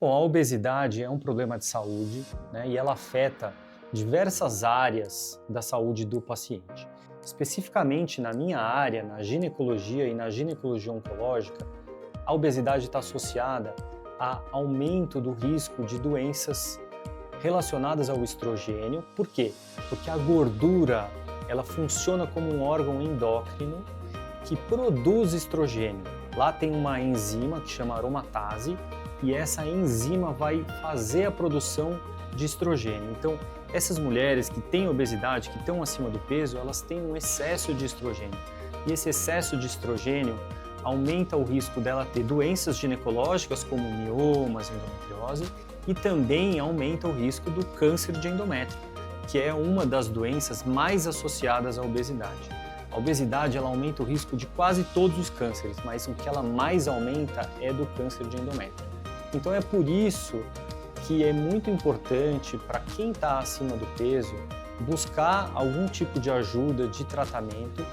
Bom, a obesidade é um problema de saúde, né, e ela afeta diversas áreas da saúde do paciente. Especificamente na minha área, na ginecologia e na ginecologia oncológica, a obesidade está associada a aumento do risco de doenças relacionadas ao estrogênio. Por quê? Porque a gordura, ela funciona como um órgão endócrino que produz estrogênio. Lá tem uma enzima que chama aromatase e essa enzima vai fazer a produção de estrogênio. Então, essas mulheres que têm obesidade, que estão acima do peso, elas têm um excesso de estrogênio. E esse excesso de estrogênio aumenta o risco dela ter doenças ginecológicas como miomas, endometriose, e também aumenta o risco do câncer de endométrio, que é uma das doenças mais associadas à obesidade. A obesidade ela aumenta o risco de quase todos os cânceres, mas o que ela mais aumenta é do câncer de endométrio. Então é por isso que é muito importante para quem está acima do peso buscar algum tipo de ajuda, de tratamento,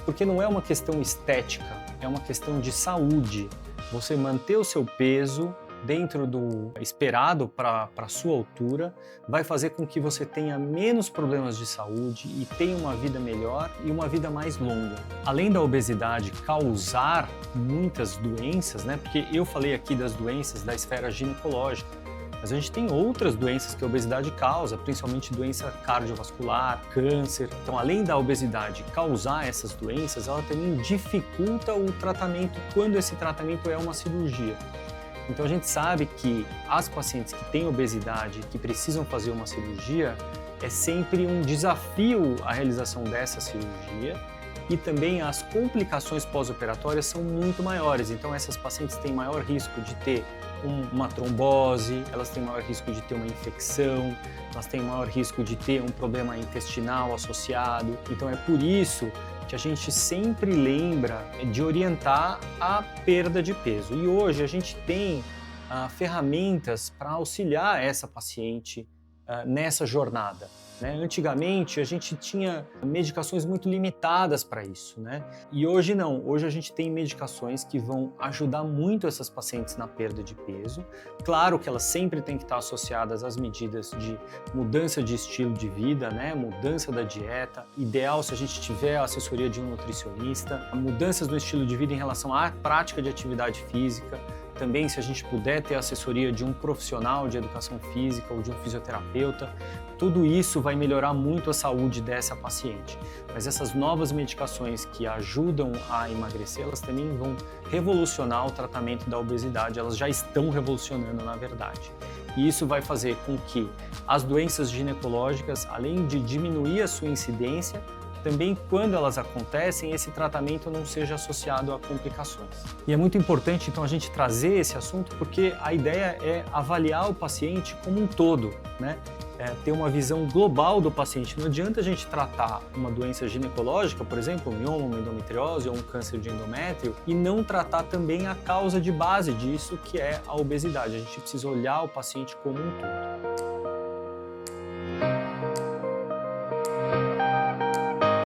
porque não é uma questão estética, é uma questão de saúde. Você manter o seu peso dentro do esperado para a sua altura vai fazer com que você tenha menos problemas de saúde e tenha uma vida melhor e uma vida mais longa. Além da obesidade causar muitas doenças, né? Porque eu falei aqui das doenças da esfera ginecológica, mas a gente tem outras doenças que a obesidade causa, principalmente doença cardiovascular, câncer. Então, além da obesidade causar essas doenças, ela também dificulta o tratamento quando esse tratamento é uma cirurgia. Então a gente sabe que as pacientes que têm obesidade, que precisam fazer uma cirurgia, é sempre um desafio a realização dessa cirurgia e também as complicações pós-operatórias são muito maiores. Então essas pacientes têm maior risco de ter uma trombose, elas têm maior risco de ter uma infecção, elas têm maior risco de ter um problema intestinal associado. Então é por isso que a gente sempre lembra de orientar a perda de peso. E hoje a gente tem ferramentas para auxiliar essa paciente nessa jornada, né? Antigamente a gente tinha medicações muito limitadas para isso, né? E hoje não, hoje a gente tem medicações que vão ajudar muito essas pacientes na perda de peso. Claro que elas sempre têm que estar associadas às medidas de mudança de estilo de vida, né? Mudança da dieta, ideal se a gente tiver a assessoria de um nutricionista, mudanças no estilo de vida em relação à prática de atividade física. Também, se a gente puder ter a assessoria de um profissional de educação física ou de um fisioterapeuta, tudo isso vai melhorar muito a saúde dessa paciente. Mas essas novas medicações que ajudam a emagrecer, elas também vão revolucionar o tratamento da obesidade, elas já estão revolucionando na verdade. E isso vai fazer com que as doenças ginecológicas, além de diminuir a sua incidência, também quando elas acontecem, esse tratamento não seja associado a complicações. E é muito importante então a gente trazer esse assunto porque a ideia é avaliar o paciente como um todo, né? Ter uma visão global do paciente. Não adianta a gente tratar uma doença ginecológica, por exemplo, um mioma, uma endometriose ou um câncer de endométrio, e não tratar também a causa de base disso, que é a obesidade. A gente precisa olhar o paciente como um todo.